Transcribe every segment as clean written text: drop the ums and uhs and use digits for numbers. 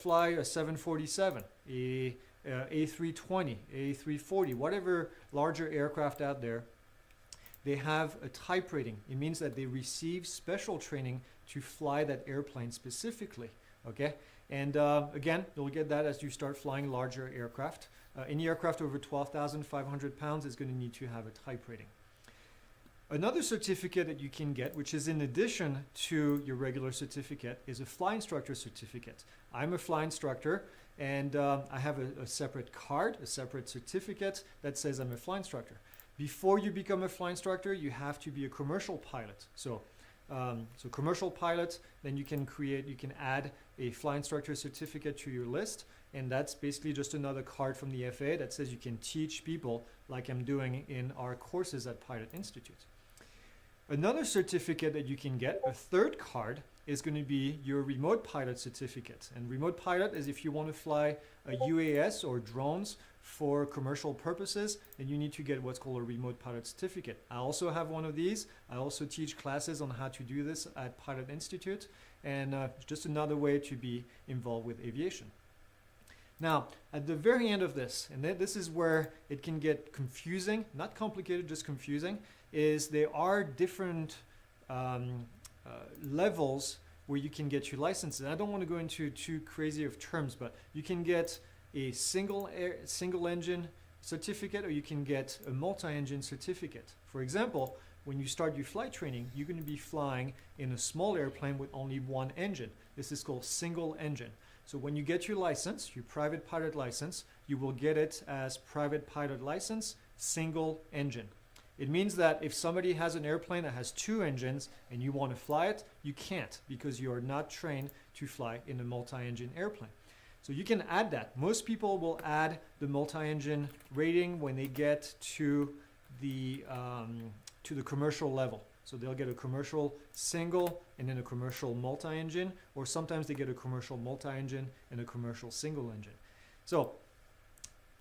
fly a 747, a A320, A340, whatever larger aircraft out there, they have a type rating. It means that they receive special training to fly that airplane specifically. Okay, and again, you'll get that as you start flying larger aircraft. Any aircraft over 12,500 pounds is going to need to have a type rating. Another certificate that you can get, which is in addition to your regular certificate, is a fly instructor certificate. I'm a fly instructor, and I have a separate card, a separate certificate that says I'm a fly instructor. Before you become a fly instructor, you have to be a commercial pilot. So commercial pilot, then you can add a fly instructor certificate to your list, and that's basically just another card from the FAA that says you can teach people like I'm doing in our courses at Pilot Institute. Another certificate that you can get, a third card, is going to be your remote pilot certificate. And remote pilot is if you want to fly a UAS or drones for commercial purposes, then you need to get what's called a remote pilot certificate. I also have one of these. I also teach classes on how to do this at Pilot Institute, and it's just another way to be involved with aviation. Now, at the very end of this, and this is where it can get confusing, not complicated, just confusing, is there are different levels where you can get your licenses. I don't want to go into too crazy of terms, but you can get a single engine certificate, or you can get a multi-engine certificate. For example, when you start your flight training, you're going to be flying in a small airplane with only one engine. This is called single engine. So when you get your license, your private pilot license, you will get it as private pilot license, single engine. It means that if somebody has an airplane that has two engines and you want to fly it, you can't, because you are not trained to fly in a multi-engine airplane. So you can add that. Most people will add the multi-engine rating when they get to the commercial level. So they'll get a commercial single and then a commercial multi-engine, or sometimes they get a commercial multi-engine and a commercial single engine. So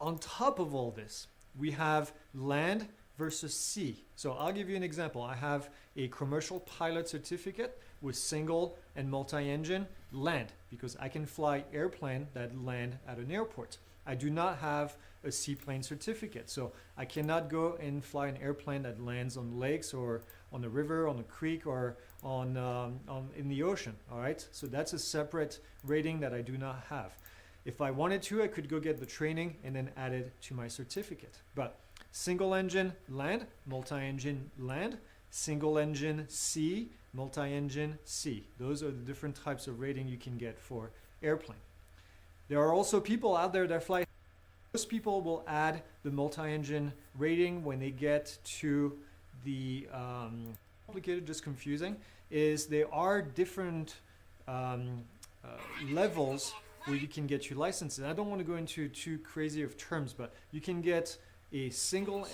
on top of all this, we have land versus sea. So I'll give you an example. I have a commercial pilot certificate with single and multi-engine land, because I can fly airplane that land at an airport. I do not have a seaplane certificate, so I cannot go and fly an airplane that lands on lakes or on a river, on a creek, or in the ocean. All right, so that's a separate rating that I do not have. If I wanted to, I could go get the training and then add it to my certificate. But single engine land, multi-engine land, single engine sea, multi-engine sea. Those are the different types of rating you can get for airplane. There are also people out there that fly. Most people will add the multi-engine rating when they get to the complicated, just confusing, is there are different levels where you can get your licenses. I don't want to go into too crazy of terms, but you can get a single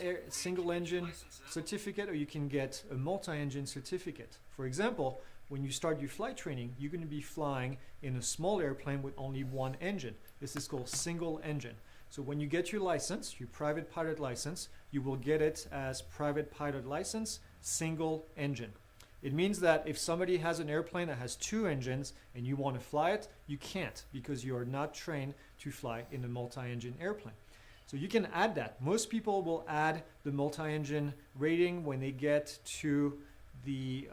engine certificate, or you can get a multi-engine certificate. For example, when you start your flight training, you're going to be flying in a small airplane with only one engine. This is called single engine. So when you get your license, your private pilot license, you will get it as private pilot license, single engine. It means that if somebody has an airplane that has two engines and you want to fly it, you can't, because you are not trained to fly in a multi-engine airplane. So you can add that. Most people will add the multi-engine rating when they get to the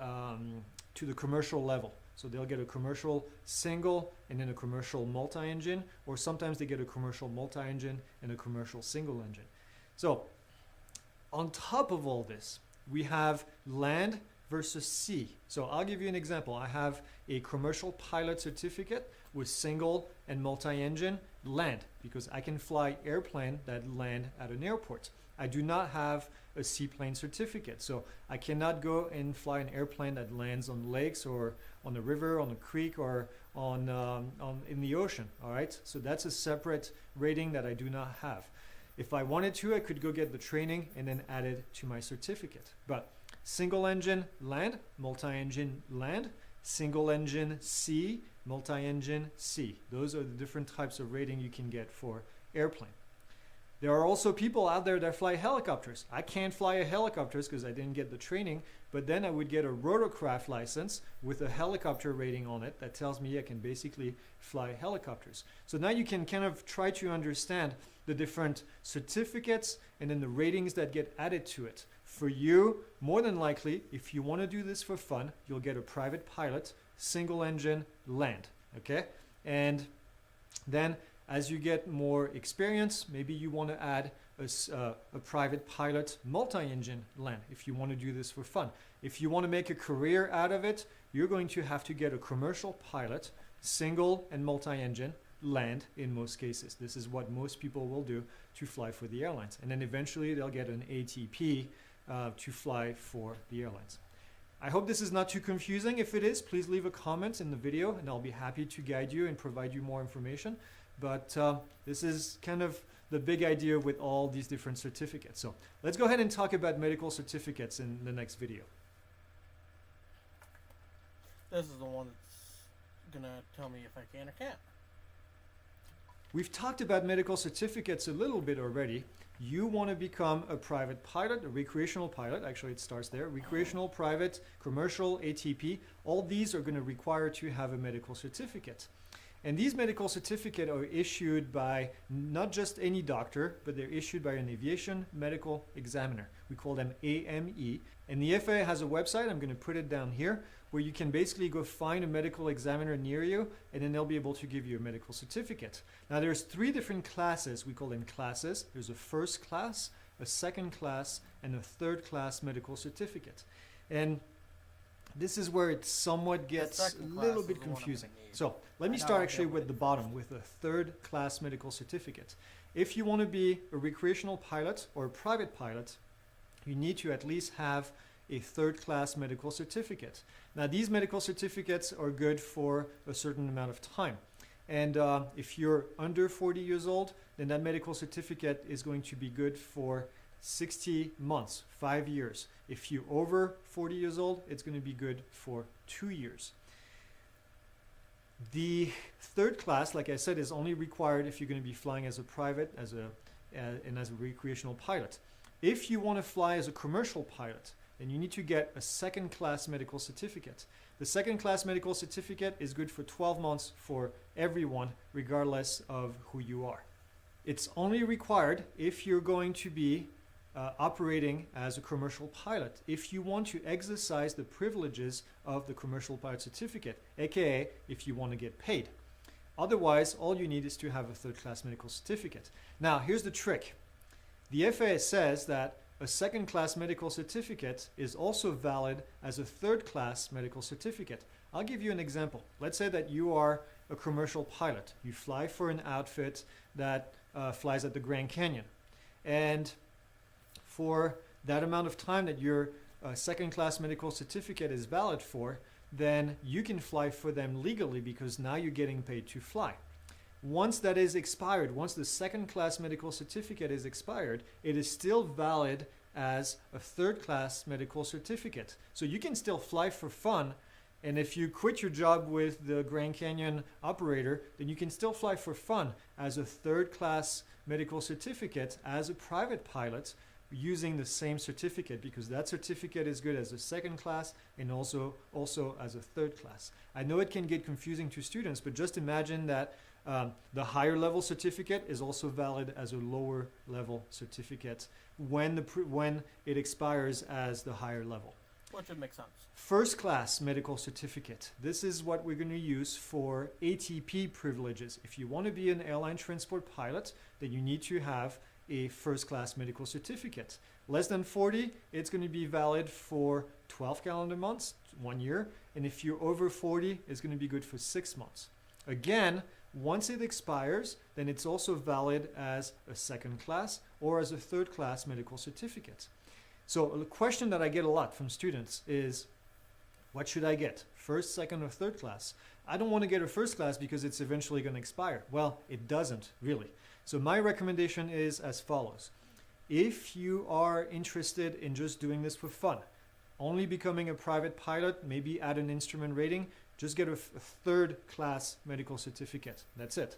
commercial level. So they'll get a commercial single and then a commercial multi-engine, or sometimes they get a commercial multi-engine and a commercial single engine. So on top of all this, we have land versus sea. So I'll give you an example. I have a commercial pilot certificate with single and multi-engine land, because I can fly airplane that land at an airport. I do not have a seaplane certificate, so I cannot go and fly an airplane that lands on lakes or on a river, on a creek, or in the ocean. All right, so that's a separate rating that I do not have. If I wanted to, I could go get the training and then add it to my certificate. But single engine land, multi-engine land, single engine sea, multi-engine sea. Those are the different types of rating you can get for airplane. There are also people out there that fly helicopters. I can't fly a helicopter because I didn't get the training, but then I would get a rotorcraft license with a helicopter rating on it that tells me I can basically fly helicopters. So now you can kind of try to understand the different certificates and then the ratings that get added to it. For you, more than likely, if you want to do this for fun, you'll get a private pilot, single engine, land, okay? And then as you get more experience, maybe you want to add a private pilot multi-engine land if you want to do this for fun. If you want to make a career out of it, you're going to have to get a commercial pilot, single and multi-engine, land in most cases. This is what most people will do to fly for the airlines. And then eventually they'll get an ATP to fly for the airlines. I hope this is not too confusing. If it is, please leave a comment in the video and I'll be happy to guide you and provide you more information. But this is kind of the big idea with all these different certificates. So let's go ahead and talk about medical certificates in the next video. This is the one that's going to tell me if I can or can't. We've talked about medical certificates a little bit already. You want to become a private pilot, a recreational pilot. Actually, it starts there. Recreational, private, commercial, ATP. All these are going to require to have a medical certificate. And these medical certificates are issued by not just any doctor, but they're issued by an aviation medical examiner. We call them AME. And the FAA has a website, I'm going to put it down here, where you can basically go find a medical examiner near you, and then they'll be able to give you a medical certificate. Now there's 3 different classes, we call them classes. There's a first class, a second class, and a third class medical certificate. And this is where it somewhat gets a little bit confusing. So let me start actually with the bottom, with a third class medical certificate. If you want to be a recreational pilot or a private pilot, you need to at least have a third class medical certificate. Now these medical certificates are good for a certain amount of time. And if you're under 40 years old, then that medical certificate is going to be good for 60 months, 5 years. If you're over 40 years old, it's going to be good for 2 years. The third class, like I said, is only required if you're going to be flying as a private and as a recreational pilot. If you want to fly as a commercial pilot, then you need to get a second class medical certificate. The second class medical certificate is good for 12 months for everyone, regardless of who you are. It's only required if you're going to be operating as a commercial pilot. If you want to exercise the privileges of the commercial pilot certificate, aka if you want to get paid. Otherwise, all you need is to have a third class medical certificate. Now, here's the trick. The FAA says that a second class medical certificate is also valid as a third class medical certificate. I'll give you an example. Let's say that you are a commercial pilot. You fly for an outfit that flies at the Grand Canyon. And for that amount of time that your second class medical certificate is valid for, then you can fly for them legally because now you're getting paid to fly. Once that is expired, once the second class medical certificate is expired, it is still valid as a third class medical certificate. So you can still fly for fun, and if you quit your job with the Grand Canyon operator, then you can still fly for fun as a third class medical certificate as a private pilot using the same certificate, because that certificate is good as a second class and also as a third class. I know it can get confusing to students, but just imagine that the higher level certificate is also valid as a lower level certificate when it expires as the higher level. Which would make sense. First class medical certificate. This is what we're going to use for ATP privileges. If you want to be an airline transport pilot, then you need to have a first class medical certificate. Less than 40, it's going to be valid for 12 calendar months, 1 year. And if you're over 40, it's going to be good for 6 months. Again, once it expires, then it's also valid as a second class or as a third class medical certificate. So a question that I get a lot from students is, what should I get? First, second, or third class? I don't want to get a first class because it's eventually going to expire. Well, it doesn't really. So my recommendation is as follows. If you are interested in just doing this for fun, only becoming a private pilot, maybe add an instrument rating, just get a third class medical certificate. That's it.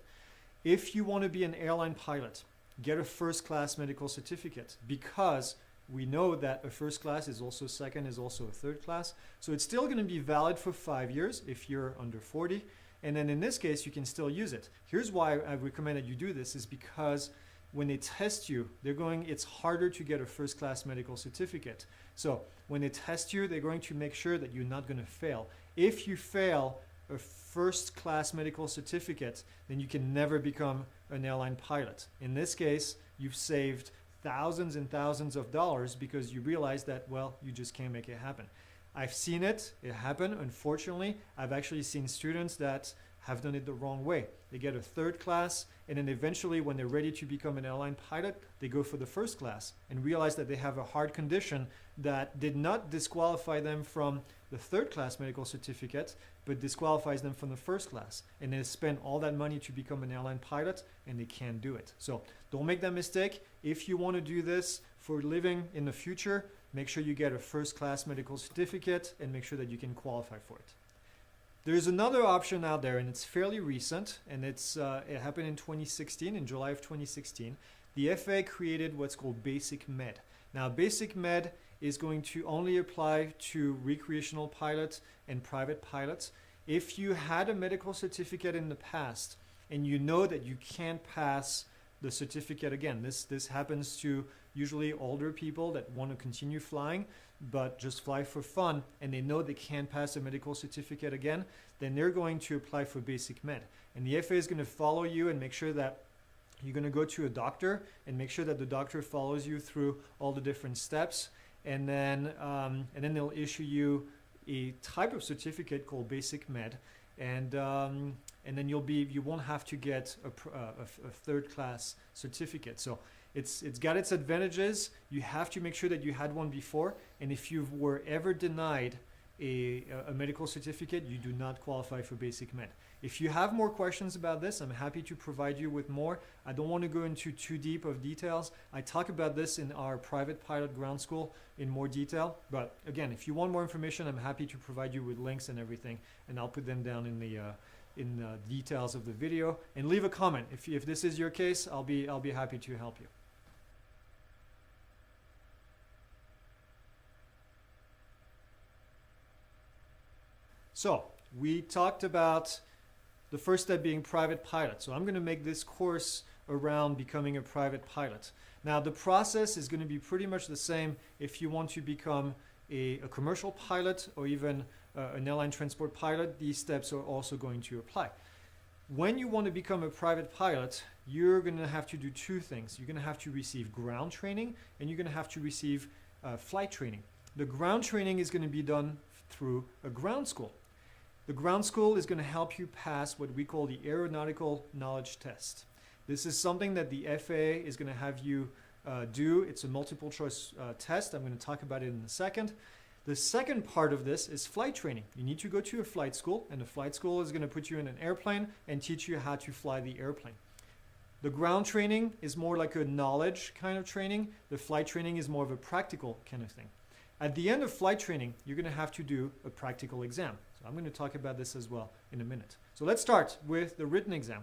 If you want to be an airline pilot, get a first class medical certificate, because we know that a first class is also second, is also a third class. So it's still going to be valid for 5 years if you're under 40. And then in this case, you can still use it. Here's why I recommend that you do this, is because when they test you, it's harder to get a first class medical certificate. So when they test you, they're going to make sure that you're not going to fail. If you fail a first class medical certificate, then you can never become an airline pilot. In this case, you've saved thousands and thousands of dollars because you realize that, well, you just can't make it happen. I've seen it happen. Unfortunately, I've actually seen students that have done it the wrong way. They get a third class, and then eventually when they're ready to become an airline pilot, they go for the first class and realize that they have a heart condition that did not disqualify them from the third class medical certificate, but disqualifies them from the first class. And they spend all that money to become an airline pilot, and they can't do it. So don't make that mistake. If you want to do this for a living in the future, make sure you get a first class medical certificate and make sure that you can qualify for it. There's another option out there, and it's fairly recent, and it happened in 2016, in July of 2016. The FAA created what's called Basic Med. Now, Basic Med is going to only apply to recreational pilots and private pilots. If you had a medical certificate in the past and you know that you can't pass the certificate again, this happens to usually older people that want to continue flying but just fly for fun, and they know they can't pass a medical certificate again, then they're going to apply for Basic Med. And the FAA is going to follow you and make sure that you're going to go to a doctor and make sure that the doctor follows you through all the different steps, and then they'll issue you a type of certificate called Basic Med, and then you won't have to get a third class certificate. So it's got its advantages. You have to make sure that you had one before, and if you were ever denied a medical certificate, you do not qualify for Basic Med. If you have more questions about this, I'm happy to provide you with more. I don't want to go into too deep of details. I talk about this in our private pilot ground school in more detail. But again, if you want more information, I'm happy to provide you with links and everything, and I'll put them down in the details of the video. And leave a comment if this is your case. I'll be happy to help you. So we talked about the first step being private pilot. So I'm going to make this course around becoming a private pilot. Now the process is going to be pretty much the same if you want to become a commercial pilot or even an airline transport pilot. These steps are also going to apply. When you want to become a private pilot, you're going to have to do two things. You're going to have to receive ground training, and you're going to have to receive flight training. The ground training is going to be done through a ground school. The ground school is going to help you pass what we call the aeronautical knowledge test. This is something that the FAA is going to have you do. It's a multiple choice test. I'm going to talk about it in a second. The second part of this is flight training. You need to go to a flight school, and the flight school is going to put you in an airplane and teach you how to fly the airplane. The ground training is more like a knowledge kind of training. The flight training is more of a practical kind of thing. At the end of flight training, you're going to have to do a practical exam. So I'm going to talk about this as well in a minute. So let's start with the written exam.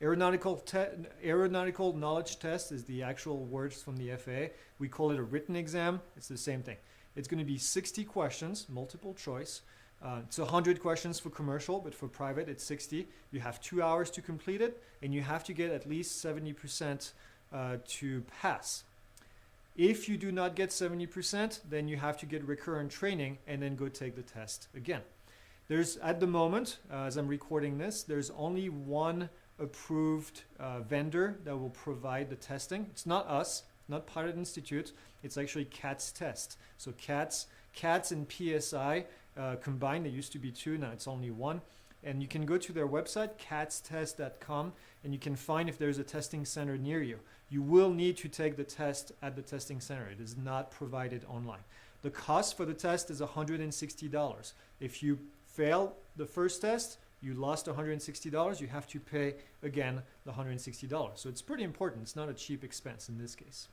Aeronautical knowledge test is the actual words from the FAA. We call it a written exam. It's the same thing. It's going to be 60 questions, multiple choice. It's 100 questions for commercial, but for private, it's 60. You have 2 hours to complete it, and you have to get at least 70% to pass. If you do not get 70%, then you have to get recurrent training and then go take the test again. There's, at the moment, as I'm recording this, there's only one approved vendor that will provide the testing. It's not us, not Pilot Institute. It's actually CATS Test. So CATS and PSI combined, there used to be two, now it's only one. And you can go to their website, catstest.com, and you can find if there's a testing center near you. You will need to take the test at the testing center. It is not provided online. The cost for the test is $160. If you fail the first test, you lost $160, you have to pay again the $160. So it's pretty important. It's not a cheap expense in this case.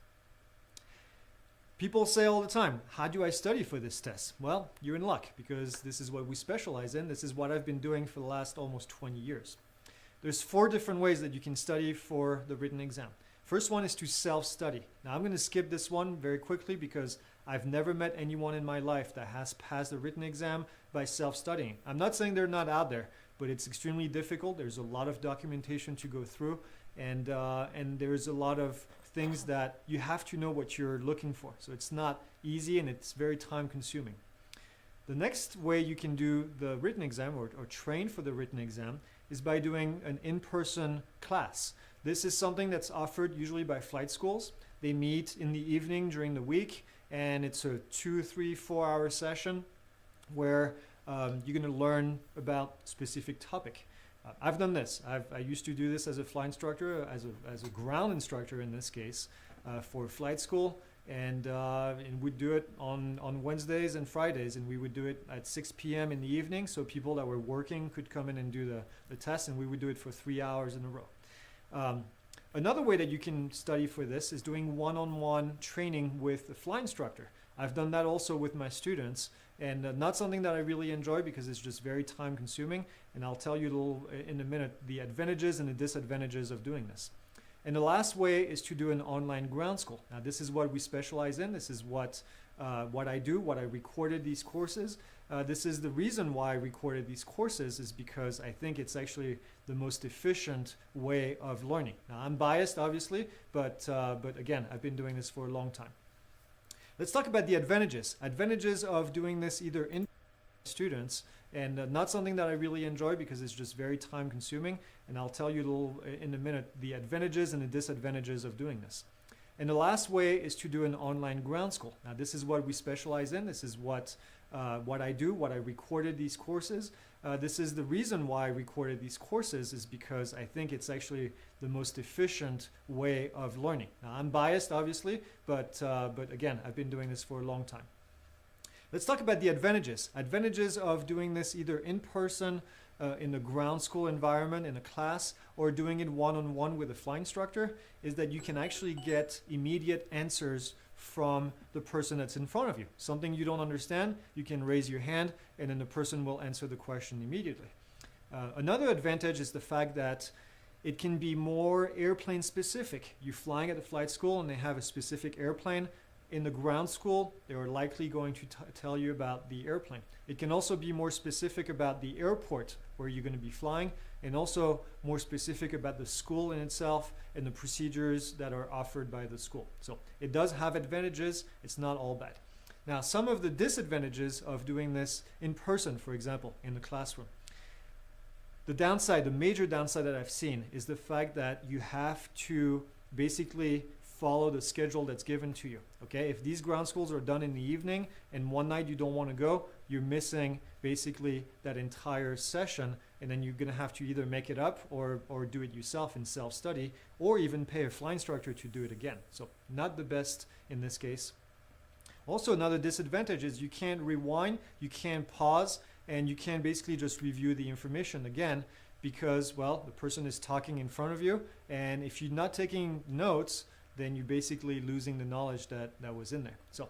People say all the time, how do I study for this test? Well, you're in luck because this is what we specialize in. This is what I've been doing for the last almost 20 years. There's 4 different ways that you can study for the written exam. First one is to self-study. Now I'm going to skip this one very quickly because I've never met anyone in my life that has passed a written exam by self-studying. I'm not saying they're not out there, but it's extremely difficult. There's a lot of documentation to go through, and there's a lot of things that you have to know what you're looking for. So it's not easy, and it's very time-consuming. The next way you can do the written exam or train for the written exam is by doing an in-person class. This is something that's offered usually by flight schools. They meet in the evening during the week, and it's a 2, 3, 4-hour session where you're going to learn about a specific topic. I've done this. I used to do this as a flight instructor, as a ground instructor in this case, for flight school, and we'd do it on Wednesdays and Fridays, and we would do it at 6 p.m. in the evening, so people that were working could come in and do the test, and we would do it for 3 hours in a row. Another way that you can study for this is doing one-on-one training with a flight instructor. I've done that also with my students, and not something that I really enjoy because it's just very time consuming, and I'll tell you in a minute the advantages and the disadvantages of doing this. And the last way is to do an online ground school. Now this is what we specialize in. This is what I do, what I recorded these courses. This is the reason why I recorded these courses is because I think it's actually the most efficient way of learning. Now I'm biased obviously, but again, I've been doing this for a long time. Let's talk about the advantages. Advantages of doing this either in students, and not something that I really enjoy because it's just very time consuming, and I'll tell you in a minute the advantages and the disadvantages of doing this. And the last way is to do an online ground school. Now this is what we specialize in. This is what I do, what I recorded these courses. This is the reason why I recorded these courses is because I think it's actually the most efficient way of learning. Now I'm biased obviously, but again, I've been doing this for a long time. Let's talk about the advantages. Advantages of doing this either in person, in a ground school environment, in a class, or doing it one-on-one with a flight instructor is that you can actually get immediate answers from the person that's in front of you. Something you don't understand, you can raise your hand and then the person will answer the question immediately. Another advantage is the fact that it can be more airplane specific. You're flying at the flight school and they have a specific airplane. In the ground school, they are likely going to tell you about the airplane. It can also be more specific about the airport where you're going to be flying, and also more specific about the school in itself and the procedures that are offered by the school. So it does have advantages. It's not all bad. Now, some of the disadvantages of doing this in person, for example, in the classroom. The downside, the major downside that I've seen is the fact that you have to basically follow the schedule that's given to you. Okay, if these ground schools are done in the evening and one night you don't want to go, you're missing basically that entire session, and then you're going to have to either make it up or do it yourself in self-study, or even pay a flight instructor to do it again. So not the best in this case. Also, another disadvantage is you can't rewind, you can't pause, and you can't basically just review the information again because, well, the person is talking in front of you, and if you're not taking notes, then you're basically losing the knowledge that was in there. So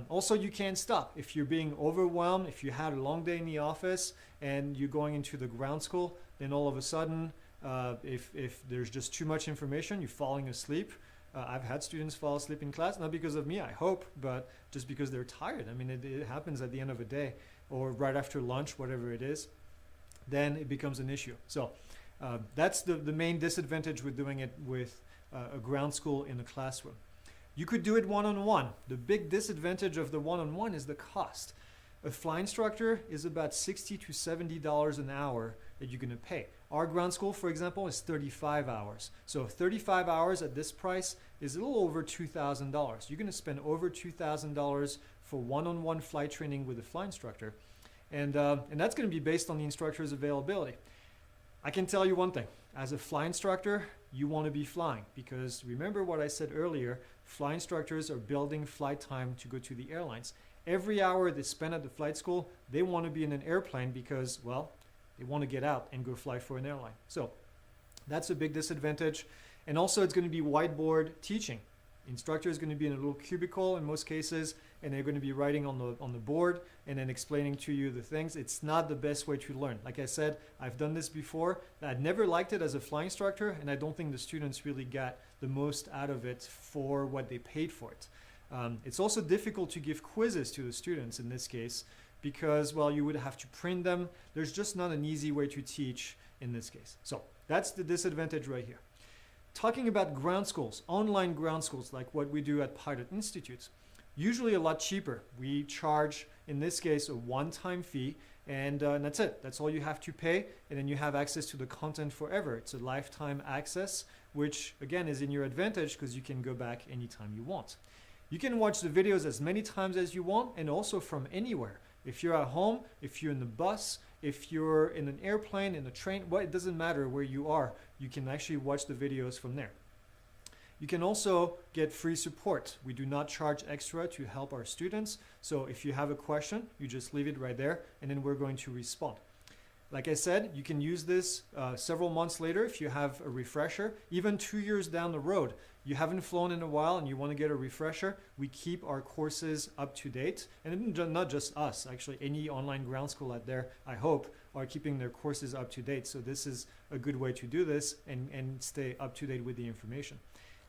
also you can't stop. If you're being overwhelmed, if you had a long day in the office and you're going into the ground school, then all of a sudden, if there's just too much information, you're falling asleep. I've had students fall asleep in class, not because of me, I hope, but just because they're tired. I mean, it happens at the end of a day or right after lunch, whatever it is, then it becomes an issue. So that's the main disadvantage with doing it with a ground school in a classroom. You could do it one-on-one. The big disadvantage of the one-on-one is the cost. A flight instructor is about $60 to $70 an hour that you're going to pay. Our ground school, for example, is 35 hours. So 35 hours at this price is a little over $2,000. You're going to spend over $2,000 for one-on-one flight training with a flight instructor. And that's going to be based on the instructor's availability. I can tell you one thing. As a flight instructor, you want to be flying because remember what I said earlier, flight instructors are building flight time to go to the airlines. Every hour they spend at the flight school, they want to be in an airplane because, well, they want to get out and go fly for an airline. So that's a big disadvantage. And also it's going to be whiteboard teaching. Instructor is going to be in a little cubicle in most cases, and they're going to be writing on the board and then explaining to you the things. It's not the best way to learn. Like I said, I've done this before. I'd never liked it as a fly instructor, and I don't think the students really got the most out of it for what they paid for it. It's also difficult to give quizzes to the students in this case because, well, you would have to print them. There's just not an easy way to teach in this case. So that's the disadvantage right here. Talking about ground schools, online ground schools like what we do at Pilot Institute, usually a lot cheaper. We charge, in this case, a one-time fee, and that's it. That's all you have to pay, and then you have access to the content forever. It's a lifetime access, which again is in your advantage because you can go back anytime you want. You can watch the videos as many times as you want and also from anywhere. If you're at home, if you're in the bus, if you're in an airplane, in a train, well, it doesn't matter where you are. You can actually watch the videos from there. You can also get free support. We do not charge extra to help our students. So if you have a question, you just leave it right there and then we're going to respond. Like I said, you can use this several months later if you have a refresher, even 2 years down the road. You haven't flown in a while and you want to get a refresher, we keep our courses up to date. And not just us, actually any online ground school out there, I hope, are keeping their courses up to date. So this is a good way to do this and stay up to date with the information.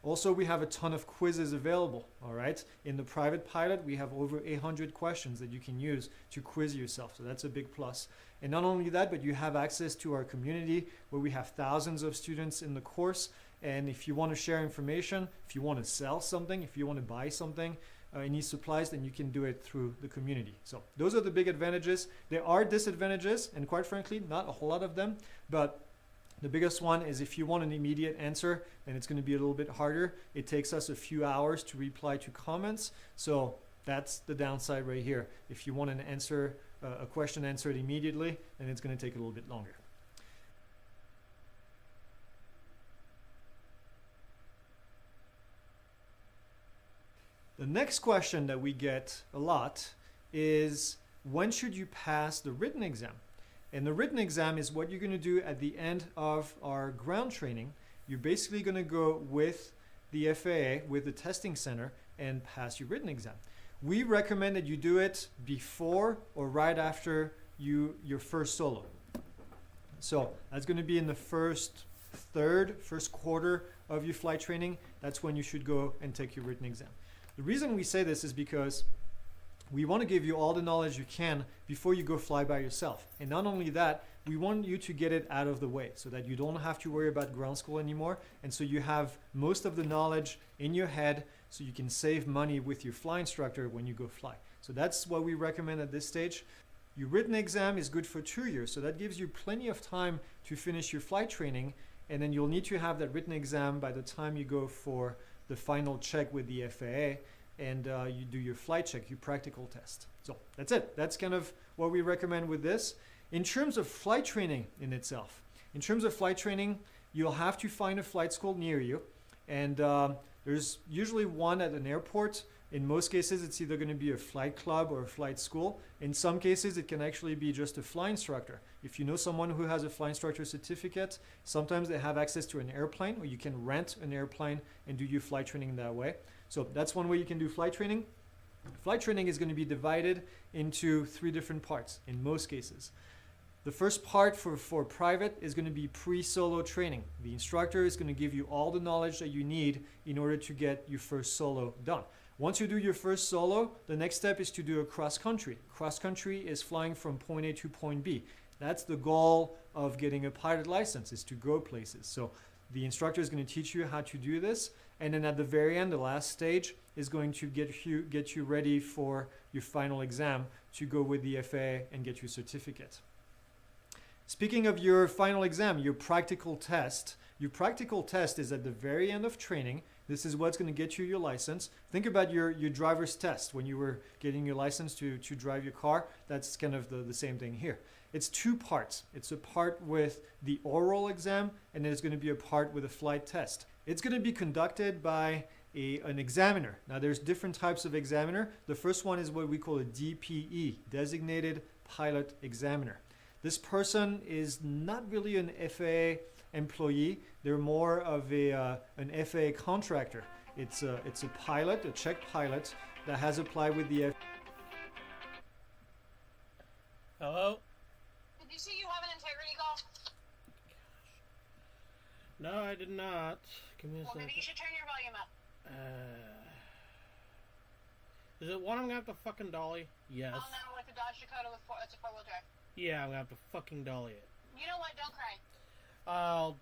Also, we have a ton of quizzes available, all right? In the private pilot, we have over 800 questions that you can use to quiz yourself. So that's a big plus. And not only that, but you have access to our community where we have thousands of students in the course. And if you want to share information, if you want to sell something, if you want to buy something, any supplies, then you can do it through the community. So those are the big advantages. There are disadvantages, and quite frankly, not a whole lot of them, but the biggest one is if you want an immediate answer, then it's going to be a little bit harder. It takes us a few hours to reply to comments. So that's the downside right here. If you want an answer, a question answered immediately, then it's going to take a little bit longer. The next question that we get a lot is, when should you pass the written exam? And the written exam is what you're going to do at the end of our ground training. You're basically going to go with the FAA, with the testing center, and pass your written exam. We recommend that you do it before or right after your first solo. So that's going to be in the first quarter of your flight training. That's when you should go and take your written exam. The reason we say this is because we want to give you all the knowledge you can before you go fly by yourself. And not only that, we want you to get it out of the way so that you don't have to worry about ground school anymore. And so you have most of the knowledge in your head so you can save money with your fly instructor when you go fly. So that's what we recommend at this stage. Your written exam is good for 2 years. So that gives you plenty of time to finish your flight training. And then you'll need to have that written exam by the time you go for the final check with the FAA and you do your flight check, your practical test. So that's it. That's kind of what we recommend with this. In terms of flight training in itself, you'll have to find a flight school near you. And there's usually one at an airport. In most cases, it's either going to be a flight club or a flight school. In some cases, it can actually be just a fly instructor. If you know someone who has a fly instructor certificate, sometimes they have access to an airplane, or you can rent an airplane and do your flight training that way. So that's one way you can do flight training. Flight training is going to be divided into 3 different parts in most cases. The first part for private is going to be pre-solo training. The instructor is going to give you all the knowledge that you need in order to get your first solo done. Once you do your first solo, the next step is to do a cross-country. Cross-country is flying from point A to point B. That's the goal of getting a pilot license, is to go places. So the instructor is going to teach you how to do this. And then at the very end, the last stage is going to get you ready for your final exam to go with the FAA and get your certificate. Speaking of your final exam, your practical test is at the very end of training. This is what's going to get you your license. Think about your driver's test when you were getting your license to drive your car. That's kind of the same thing here. It's 2 parts. It's a part with the oral exam, and then it's going to be a part with a flight test. It's going to be conducted by an examiner. Now there's different types of examiner. The first one is what we call a DPE, Designated Pilot Examiner. This person is not really an FAA employee. They're more of an FAA contractor. It's a pilot, a Czech pilot that has applied with the Hello? Did you see you have an integrity call? No, I did not. Give me a Well, second. maybe you should turn your volume up. Is it one I'm gonna have to fucking dolly? Yes. Oh no, with the Dodge Dakota it's a 4-wheel drive. Yeah, I'm gonna have to fucking dolly it. You know what? Don't cry. I'll